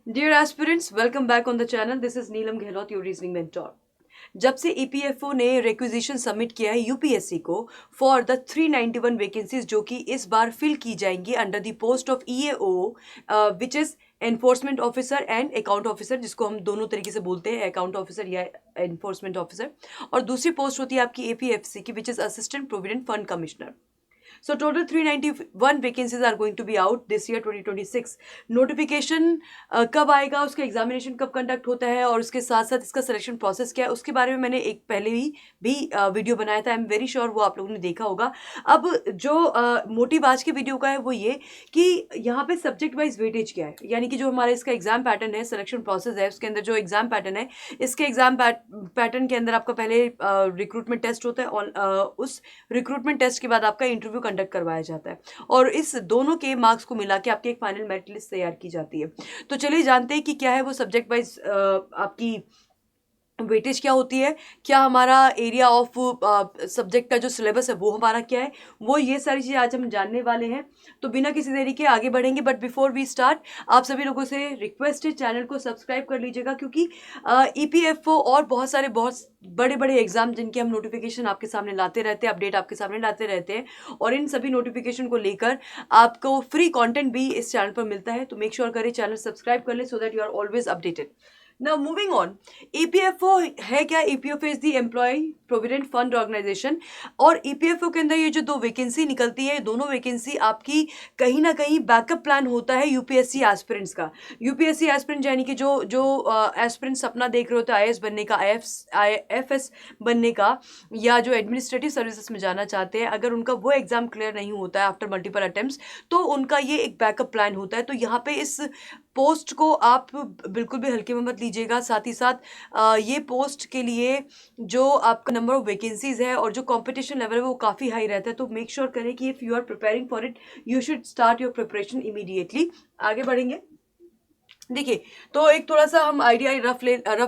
Dear aspirants, welcome back on the channel. This is Neelam Gehlot, your reasoning mentor. जब से EPFO ने requisition submit किया है UPSC को फॉर द 391 वैकेंसीज जो कि इस बार फिल की जाएंगी under the post of EAO which is enforcement officer and account officer, जिसको हम दोनों तरीके से बोलते हैं, अकाउंट ऑफिसर या एनफोर्समेंट ऑफिसर। और दूसरी पोस्ट होती है आपकी एपीएफसी की, which is assistant provident fund commissioner. So total 391 vacancies are going to be out this year 2026. Notification कब आएगा, उसका एग्जामिनेशन कब कंडक्ट होता है और उसके साथ साथ इसका सिलेक्शन प्रोसेस क्या है, उसके बारे में मैंने एक पहले ही भी वीडियो बनाया था। आई एम वेरी श्योर वो आप लोगों ने देखा होगा। अब जो मोटिव आज के वीडियो का है वो ये कि यहाँ पे सब्जेक्ट वाइज वेटेज क्या है, यानी कि जो हमारा इसका एग्जाम पैटर्न है, सिलेक्शन प्रोसेस है, उसके अंदर जो एग्जाम पैटर्न है, इसके एग्जाम पैटर्न के अंदर आपका पहले रिक्रूटमेंट टेस्ट होता है और उस रिक्रूटमेंट टेस्ट के बाद आपका इंटरव्यू कंडक्ट करवाया जाता है और इस दोनों के मार्क्स को मिला के आपकी एक फाइनल मेरिट लिस्ट तैयार की जाती है। तो चलिए जानते हैं कि क्या है वो सब्जेक्ट वाइज आपकी वेटेज क्या होती है, क्या हमारा एरिया ऑफ सब्जेक्ट का जो सिलेबस है वो हमारा क्या है, वो ये सारी चीज़ें आज हम जानने वाले हैं। तो बिना किसी देरी के आगे बढ़ेंगे, बट बिफोर वी स्टार्ट आप सभी लोगों से रिक्वेस्ट है चैनल को सब्सक्राइब कर लीजिएगा, क्योंकि ईपीएफओ और बहुत बड़े बड़े एग्जाम जिनके हम नोटिफिकेशन आपके सामने लाते रहते हैं, अपडेट आपके सामने लाते रहते हैं, और इन सभी नोटिफिकेशन को लेकर आपको फ्री कंटेंट भी इस चैनल पर मिलता है। तो मेक श्योर करें चैनल सब्सक्राइब कर ले so that you are always updated. Now moving on, EPFO है क्या? EPFO is the employ provident fund organisation. और ईपीएफओ के अंदर ये जो दो वैकेंसी निकलती है, दोनों वैकेंसी आपकी कहीं ना कहीं बैकअप प्लान होता है यूपीएससी एस्पिरेंट्स का। यूपीएससी एस्पिरेंट यानी कि जो जो एस्पिरेंट्स सपना देख रहे होते हैं आईएएस बनने का, आईएफएस बनने का, या जो एडमिनिस्ट्रेटिव सर्विसेज में जाना चाहते हैं, अगर उनका वो एग्जाम क्लियर नहीं होता है आफ्टर मल्टीपल अटेम्प्ट्स, तो उनका ये एक बैकअप प्लान होता है। तो यहाँ पे इस पोस्ट को आप बिल्कुल भी हल्के में मत लीजिएगा। साथ ही साथ ये पोस्ट के लिए जो आपका नंबर ऑफ वैकेंसीज है और जो कंपटीशन लेवल है वो काफ़ी हाई रहता है। तो मेक श्योर करें कि if you are preparing for it you should start your preparation immediately. आगे बढ़ेंगे। देखिए, तो एक थोड़ा सा हम रफ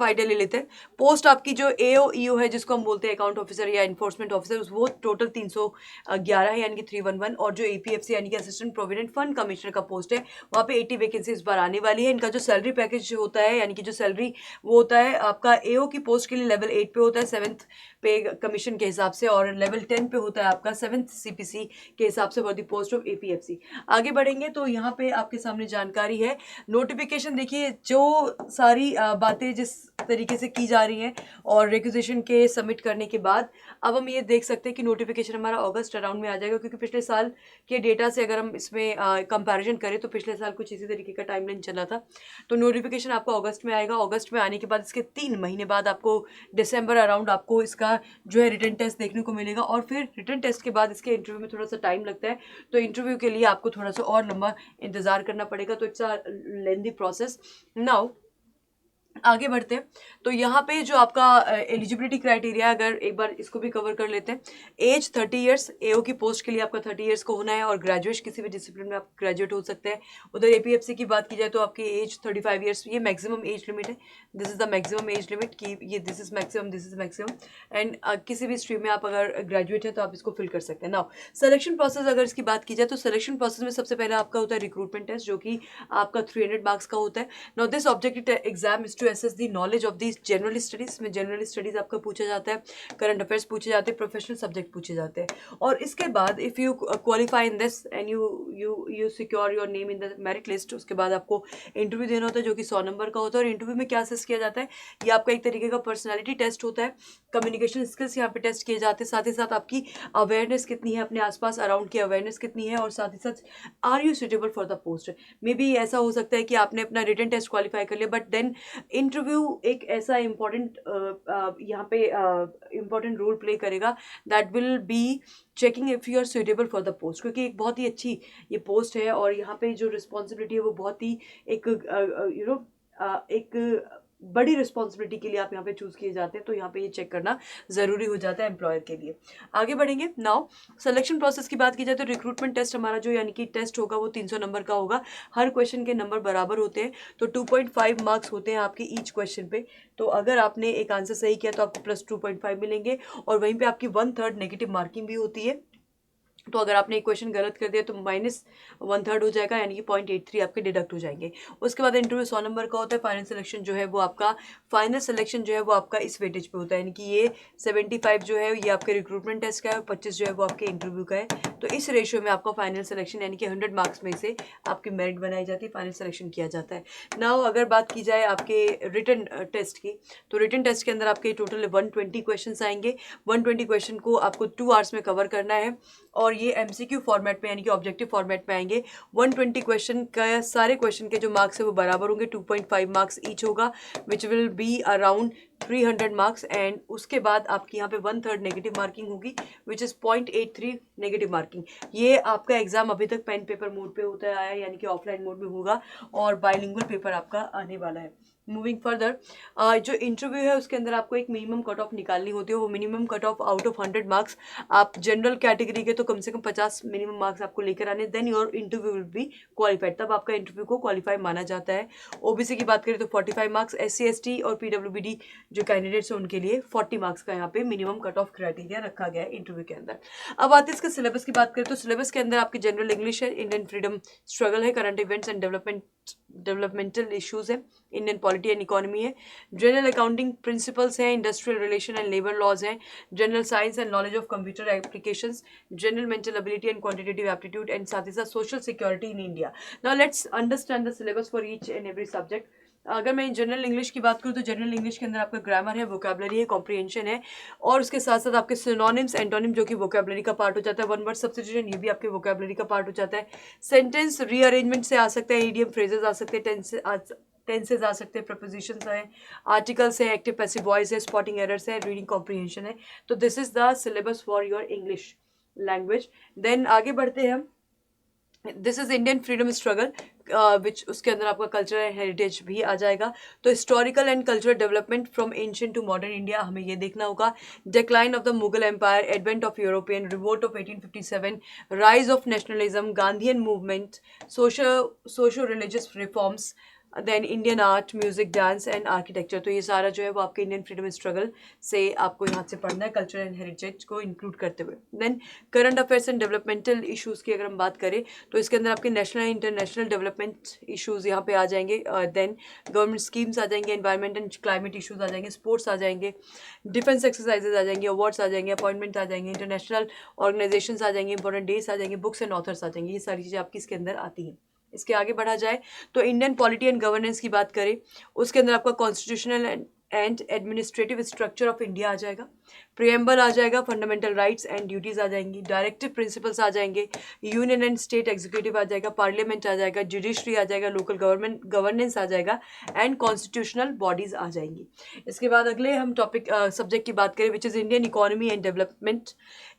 आइडिया ले लेते हैं। पोस्ट आपकी जो एओ ईओ है, जिसको हम बोलते हैं अकाउंट ऑफिसर या इन्फोर्समेंट ऑफिसर, वो टोटल 311 है, यानी कि 311। और जो एपीएफसी यानी कि असिस्टेंट प्रोविडेंट फंड कमिश्नर का पोस्ट है, वहाँ पे 80 वैकेंसी इस बार आने वाली है। इनका जो सैलरी पैकेज होता है, यानी कि जो सैलरी वो होता है आपका एओ की पोस्ट के लिए लेवल 8 पे होता है 7th पे कमीशन के हिसाब से, और लेवल 10 पे होता है आपका 7th सीपीसी के हिसाब से for the post of APFC. आगे बढ़ेंगे तो यहाँ पे आपके सामने जानकारी है। नोटिफिकेशन देखिए, जो सारी बातें जिस तरीके से की जा रही हैं और रिक्विजिशन के सबमिट करने के बाद अब हम ये देख सकते हैं कि नोटिफिकेशन हमारा अगस्त अराउंड में आ जाएगा, क्योंकि पिछले साल के डेटा से अगर हम इसमें कंपैरिजन करें तो पिछले साल कुछ इसी तरीके का टाइमलाइन चला था। तो नोटिफिकेशन आपको अगस्त में आएगा। अगस्त में आने के बाद इसके 3 महीने बाद आपको दिसंबर अराउंड आपको इसका जो है रिटन टेस्ट देखने को मिलेगा, और फिर रिटन टेस्ट के बाद इसके इंटरव्यू में थोड़ा सा टाइम लगता है। तो इंटरव्यू के लिए आपको थोड़ा सा और लंबा इंतजार करना पड़ेगा। तो it's a lengthy process. Now आगे बढ़ते हैं। तो यहाँ पे जो आपका एलिजिबिलिटी क्राइटेरिया, अगर एक बार इसको भी कवर कर लेते हैं। एज 30 ईयर्स, एओ की पोस्ट के लिए आपका 30 ईयर्स को होना है, और ग्रेजुएट किसी भी डिसिप्लिन में आप ग्रेजुएट हो सकते हैं। उधर एपीएफसी की बात की जाए तो आपकी एज 35 ईयर्स, ये मैक्सिमम एज लिमिट है। This is the maximum age limit कि ये this is maximum, this is maximum. And किसी भी स्ट्रीम में आप अगर ग्रेजुएट है तो आप इसको फिल कर सकते हैं। नाउ सिलेक्शन प्रोसेस अगर इसकी बात की जाए तो सिलेक्शन प्रोसेस में सबसे पहले आपका होता है रिक्रूटमेंट टेस्ट, जो कि आपका 300 मार्क्स का होता है। Now this objective exam is to assess the knowledge of the general studies. में जनरल स्टडीज आपका पूछा जाता है, करंट अफेयर्स पूछे जाते हैं, प्रोफेशनल सब्जेक्ट पूछे जाते हैं। और इसके बाद if you qualify in this and you secure your name in the merit list, उसके बाद आपको इंटरव्यू देना होता है जो कि 100 नंबर का होता है। और इंटरव्यू में क्या असेस किया जाता है, ये आपका एक तरीके का पर्सनैलिटी टेस्ट होता है। कम्युनिकेशन स्किल्स यहाँ पे टेस्ट किए जाते हैं, साथ ही साथ आपकी अवेयरनेस कितनी है, अपने आसपास अराउंड की अवेयरनेस कितनी है, और साथ ही साथ are you suitable for the post. Maybe ऐसा हो सकता है कि आपने अपना रिटन टेस्ट क्वालिफाई कर लिया, बट देन इंटरव्यू एक ऐसा इम्पॉर्टेंट यहाँ पे इम्पॉर्टेंट रोल प्ले करेगा, that will be checking if you are suitable for the post. क्योंकि एक बहुत ही अच्छी ये पोस्ट है, और यहाँ पे जो रिस्पॉन्सिबिलिटी है वो बहुत ही एक एक बड़ी रिस्पॉन्सिबिलिटी के लिए आप यहाँ पे चूज किए जाते हैं। तो यहाँ पे ये चेक करना जरूरी हो जाता है एम्प्लॉयर के लिए। आगे बढ़ेंगे। नाउ सिलेक्शन प्रोसेस की बात की जाए तो रिक्रूटमेंट टेस्ट हमारा जो यानी कि टेस्ट होगा वो 300 नंबर का होगा। हर क्वेश्चन के नंबर बराबर होते हैं, तो 2.5 मार्क्स होते हैं आपके ईच क्वेश्चन पे। तो अगर आपने एक आंसर सही किया तो आपको +2.5 मिलेंगे, और वहीं पे आपकी 1/3 नेगेटिव मार्किंग भी होती है। तो अगर आपने एक क्वेश्चन गलत कर दिया तो -1/3 हो जाएगा, यानी कि 0.83 आपके डिडक्ट हो जाएंगे। उसके बाद इंटरव्यू 100 नंबर का होता है। फाइनल सिलेक्शन जो है वो आपका इस वेटेज पे होता है, यानी कि ये 75 जो है ये आपके रिक्रूटमेंट टेस्ट का है और 25 जो है वो आपके इंटरव्यू का है। तो इस रेशियो में आपका फाइनल सिलेक्शन यानी कि 100 मार्क्स में से आपकी मेरिट बनाई जाती है, फाइनल सिलेक्शन किया जाता है। नाउ अगर बात की जाए आपके रिटन टेस्ट की, तो रिटन टेस्ट के अंदर आपके टोटल 120 क्वेश्चन आएंगे। 120 क्वेश्चन को आपको 2 आवर्स में कवर करना है और ये एमसीक्यू फॉर्मेट में यानी कि ऑब्जेक्टिव फॉर्मेट में आएंगे। 120 क्वेश्चन का सारे क्वेश्चन के जो मार्क्स है वो बराबर होंगे, 2.5 मार्क्स ईच होगा, which will be around 300 marks. And उसके बाद आपकी यहाँ पे 1/3 नेगेटिव मार्किंग होगी, विच इज़ 0.83 नेगेटिव मार्किंग। ये आपका एग्जाम अभी तक पेन पेपर मोड पे होता आया है, यानी कि ऑफलाइन मोड में होगा और बाइलिंगुअल पेपर आपका आने वाला है। मूविंग फर्दर, जो इंटरव्यू है उसके अंदर आपको एक मिनिमम कट ऑफ निकालनी होती है। वो minimum cut off out of 100 marks, आप जनरल कैटेगरी के तो कम से कम 50 मिनिमम मार्क्स आपको लेकर आने, then your interview will be qualified, तब आपका इंटरव्यू को क्वालिफाई माना जाता है। ओबीसी की बात करें तो 45 मार्क्स, SC ST और PWBD जो कैंडिडेट्स हैं उनके लिए 40 मार्क्स का यहाँ पे मिनिमम कट ऑफ क्राइटेरिया रखा गया है इंटरव्यू के अंदर। अब आते हैं इसके सिलेबस की बात करें तो सिलेबस के अंदर आपकी जनरल इंग्लिश है, इंडियन फ्रीडम स्ट्रगल है, current events and developmental issues है, इंडियन पॉलिटी एंड इकोनॉमी है, जनरल अकाउंटिंग प्रिंसिपल्स हैं, industrial relation and labour laws हैं, general science and knowledge of computer applications, general mental ability and quantitative aptitude and साथ ही साथ social security in India. Now let's understand the syllabus for each and every subject. अगर मैं general English की बात करूँ तो जनरल इंग्लिश के अंदर आपका ग्रामर है, वोकैबलरी है, कॉम्प्रिहेंशन है और उसके साथ साथ आपके सिनोनिम्स एंटोनिम जो कि वोकैबलरी का पार्ट हो जाता है, वन वर्ड सब्स्टिट्यूशन ये भी आपके वोकैबलरी का पार्ट हो जाता है, सेंटेंस रीअरेंजमेंट से आ सकता है, ईडियम फ्रेजेस आ सकते हैं, टेंसेज आ सकते हैं, प्रपोजिशंस हैं, आर्टिकल्स हैं, एक्टिव पैसिव वॉइस है, स्पॉटिंग एरर्स है, रीडिंग कॉम्प्रिहेंशन है। तो this is the syllabus for your English language. Then आगे बढ़ते हैं हम, this is Indian freedom struggle which उसके अंदर आपका कल्चर एंड हेरिटेज भी आ जाएगा। तो historical and cultural development from ancient to modern India हमें ये देखना होगा। Decline of the Mughal empire, advent of European, revolt of 1857, rise of nationalism, Gandhian movement, socio religious reforms, then Indian art, music, dance and architecture. तो ये सारा जो है वो आपके इंडियन फ्रीडम स्ट्रगल से आपको यहाँ से पढ़ना है, कल्चर एंड हेरिटेज को इंक्लूड करते हुए। Then current affairs and developmental issues की अगर हम बात करें तो इसके अंदर आपके national and international development issues यहाँ पे आ जाएंगे, देन गवर्नमेंट स्कीम्स आ जाएंगे, एनवायरमेंट एंड क्लाइमेट इशूज़ आ जाएंगे, स्पोर्ट्स आ जाएंगे, डिफेंस एक्सरसाइजेज आ जाएंगे, अवार्ड्स आ जाएंगे, अपॉइंटमेंट आ जाएंगे, इंटरनेशनल ऑर्गेनाइजेशंस आ जाएंगे, इंपॉर्टेंट डेज आ जाएंगे, बुक्स एंड ऑथर्स आ जाएंगे। ये सारी चीज़ें आपकी इसके अंदर आती हैं। इसके आगे बढ़ा जाए तो इंडियन पॉलिटी एंड गवर्नेंस की बात करें, उसके अंदर आपका constitutional and administrative structure of India आ जाएगा, प्रियम्बल आ जाएगा, फंडामेंटल राइट्स एंड ड्यूटीज आ जाएंगी, डायरेक्टिव प्रिंसिपल्स आ जाएंगे, यूनियन एंड स्टेट एग्जीक्यूटिव आ जाएगा, पार्लियामेंट आ जाएगा, जुडिशरी आ जाएगा, लोकल गवर्नेंस आ जाएगा एंड कॉन्स्टिट्यूशनल बॉडीज आ जाएंगी। इसके बाद अगले हम टॉपिक सब्जेक्ट की बात करें which is Indian economy and development.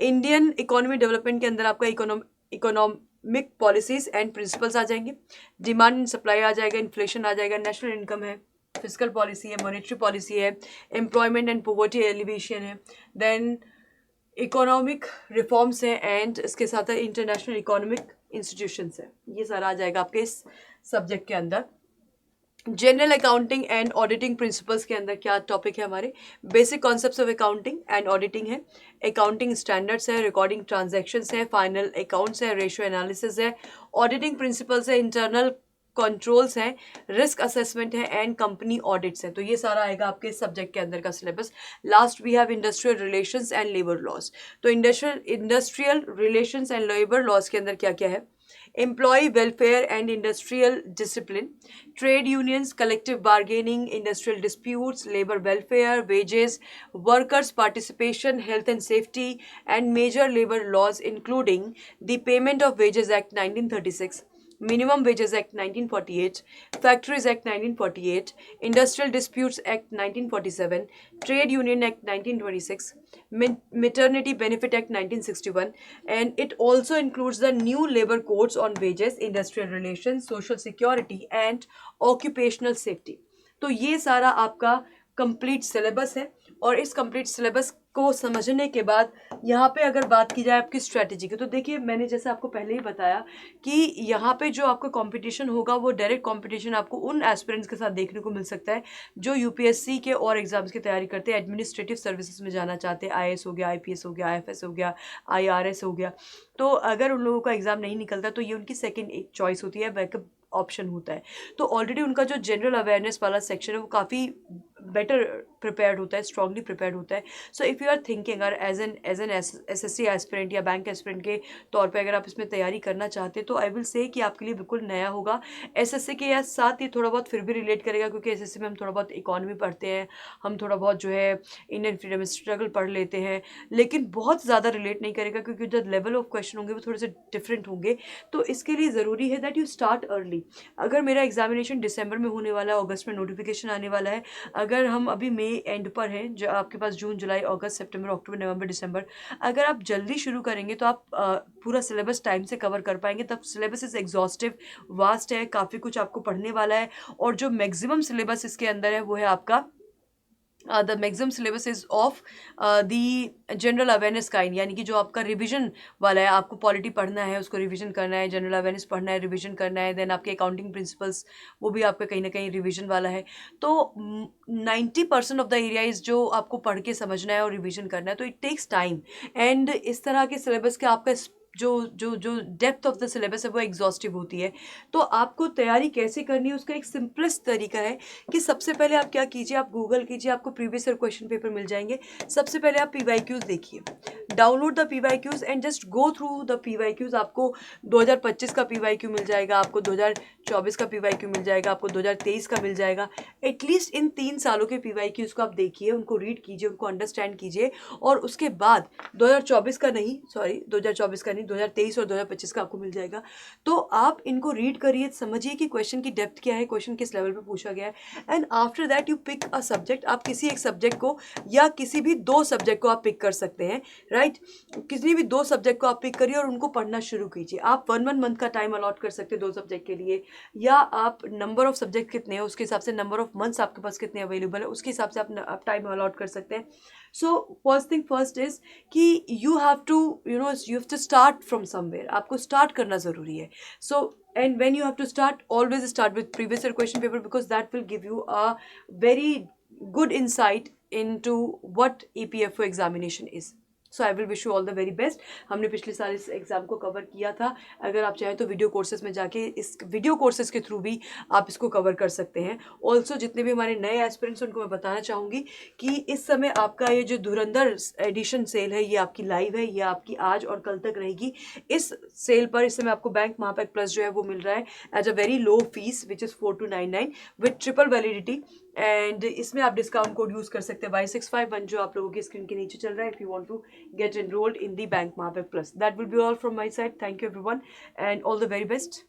Indian economy development के अंदर आपका इकोनॉमिक पॉलिसीज एंड प्रिंसिपल्स आ जाएंगे, डिमांड एंड सप्लाई आ जाएगा, इन्फ्लेशन आ जाएगा, नेशनल इनकम है, फिजिकल पॉलिसी है, मॉनेटरी पॉलिसी है, एम्प्लॉयमेंट एंड पॉवर्टी एलिवेशन है, देन इकोनॉमिक रिफॉर्म्स हैं एंड इसके साथ इंटरनेशनल इकोनॉमिक इंस्टीट्यूशंस है। ये सारा आ जाएगा आपके इस सब्जेक्ट के अंदर। General accounting and auditing principles के अंदर क्या टॉपिक है हमारे, basic concepts of accounting and auditing है, अकाउंटिंग स्टैंडर्ड्स है, रिकॉर्डिंग ट्रांजैक्शंस है, फाइनल अकाउंट्स है, रेशियो एनालिसिस है, ऑडिटिंग प्रिंसिपल्स है, इंटरनल कंट्रोल्स हैं, रिस्क असेसमेंट है एंड कंपनी ऑडिट्स हैं। तो ये सारा आएगा आपके सब्जेक्ट के अंदर का syllabus. Last we have industrial relations and labour laws. तो industrial relations and labour laws के अंदर क्या क्या है, employee welfare and industrial discipline, trade unions, collective bargaining, industrial disputes, labor welfare, wages, workers participation, health and safety, and major labor laws including the Payment of Wages Act 1936, Minimum Wages Act 1948, Factories Act 1948, Industrial Disputes Act 1947, Trade Union Act 1926, Maternity Benefit Act 1961, and it also includes the new labor codes on wages, industrial relations, social security and occupational safety. तो ये सारा आपका complete syllabus है और इस complete syllabus को समझने के बाद यहाँ पे अगर बात की जाए आपकी स्ट्रैटेजी की, तो देखिए मैंने जैसे आपको पहले ही बताया कि यहाँ पे जो आपका कंपटीशन होगा वो डायरेक्ट कंपटीशन आपको उन एस्पिरेंट्स के साथ देखने को मिल सकता है जो यूपीएससी के और एग्जाम्स की तैयारी करते हैं, एडमिनिस्ट्रेटिव सर्विसेज में जाना चाहते हैं, आईएएस हो गया, आईपीएस हो गया, आईएफएस हो गया, आईआरएस हो गया। तो अगर उन लोगों का एग्जाम नहीं निकलता तो ये उनकी सेकेंड एक चॉइस होती है, बैकअप ऑप्शन होता है। तो ऑलरेडी उनका जो जनरल अवेयरनेस वाला सेक्शन है वो काफ़ी बेटर प्रिपेयर्ड होता है, स्ट्रांगली प्रिपेयर्ड होता है। So if you are thinking अगर एज एन एसएससी एस्पिरेंट या बैंक एस्पिरेंट के तौर पे अगर आप इसमें तैयारी करना चाहते हैं तो आई विल से कि आपके लिए बिल्कुल नया होगा। एसएससी के या साथ ये थोड़ा बहुत फिर भी रिलेट करेगा, क्योंकि एसएससी में हम थोड़ा बहुत इकोनॉमी पढ़ते हैं, हम थोड़ा बहुत जो है इंडियन फ्रीडम स्ट्रगल पढ़ लेते हैं, लेकिन बहुत ज़्यादा रिलेट नहीं करेगा क्योंकि जो लेवल ऑफ क्वेश्चन होंगे वो थोड़े से डिफरेंट होंगे। तो इसके लिए ज़रूरी है दैट यू स्टार्ट अर्ली। अगर मेरा एग्जामिनेशन दिसंबर में होने वाला है, अगस्त में नोटिफिकेशन आने वाला है, अगर हम अभी मई एंड पर हैं, जो आपके पास जून जुलाई अगस्त सितंबर अक्टूबर नवंबर दिसंबर, अगर आप जल्दी शुरू करेंगे तो आप पूरा सिलेबस टाइम से कवर कर पाएंगे। तब सिलेबस इज एग्जॉस्टिव, वास्ट है, काफ़ी कुछ आपको पढ़ने वाला है। और जो मैक्सिमम सिलेबस इसके अंदर है वो है आपका the maximum syllabus is of the general awareness kind, यानी कि जो आपका रिवीजन वाला है, आपको पॉलिटी पढ़ना है, उसको रिवीजन करना है, जनरल अवेयरनेस पढ़ना है, रिवीजन करना है, देन आपके अकाउंटिंग प्रिंसिपल्स वो भी आपका कहीं ना कहीं रिवीजन वाला है। तो 90% ऑफ द एरियाज जो आपको पढ़ के समझना है और रिवीजन करना है, तो इट टेक्स टाइम। एंड इस तरह के सिलेबस के आपका जो जो जो डेप्थ ऑफ द सिलेबस है वो एग्जॉस्टिव होती है। तो आपको तैयारी कैसे करनी है उसका एक सिंपलेस्ट तरीका है कि सबसे पहले आप क्या कीजिए, आप गूगल कीजिए, आपको प्रीवियस ईयर क्वेश्चन पेपर मिल जाएंगे। सबसे पहले आप पीवाईक्यूज देखिए, download the PYQs and just go through the PYQs. आपको 2025 का पीवाईक्यू मिल जाएगा, आपको 2024 का पीवाईक्यू मिल जाएगा, आपको 2023 का मिल जाएगा। एटलीस्ट इन 3 सालों के पीवाईक्यूज को आप देखिए, उनको रीड कीजिए, उनको अंडरस्टैंड कीजिए, और उसके बाद 2024 का नहीं, सॉरी 2024 का नहीं, 2023 और 2025 का आपको मिल जाएगा। तो आप इनको रीड करिए, समझिए कि क्वेश्चन की डेप्थ क्या है, क्वेश्चन किस लेवल पे पूछा गया है, and after that you pick a subject. आप किसी एक सब्जेक्ट को या किसी भी 2 सब्जेक्ट को आप पिक कर सकते हैं, राइट। किसी भी 2 सब्जेक्ट को आप पिक करिए और उनको पढ़ना शुरू कीजिए। आप 1 मंथ का टाइम अलॉट कर सकते हैं 2 सब्जेक्ट के लिए, या आप नंबर ऑफ सब्जेक्ट कितने हैं उसके हिसाब से, नंबर ऑफ मंथ्स आपके पास कितने अवेलेबल है उसके हिसाब से आप टाइम अलॉट कर सकते हैं। So first thing first is कि you have to you have to start from somewhere. आपको स्टार्ट करना ज़रूरी है। So and when you have to start, always start with previous year question paper, because that will give you a very good insight into what EPFO examination is. So I will wish you all the very best. हमने पिछले साल इस exam को cover किया था। अगर आप चाहें तो वीडियो कोर्सेज में जाके इस वीडियो कोर्सेज के थ्रू भी आप इसको कवर कर सकते हैं। ऑल्सो जितने भी हमारे नए एस्पिरेंट्स उनको मैं बताना चाहूँगी कि इस समय आपका ये जो धुरंधर एडिशन सेल है ये आपकी लाइव है, ये आपकी आज और कल तक रहेगी। इस सेल पर इस समय आपको बैंक महापैक प्लस जो है वो मिल रहा है as a very low fees which is 4299 with triple validity. And इसमें आप डिस्काउंट कोड यूज़ कर सकते हैं Y651 जो आप लोगों की स्क्रीन के नीचे चल रहा है, if you want to get enrolled in the Bank Mahavik Plus. That will be all from my side. Thank you everyone and all the very best.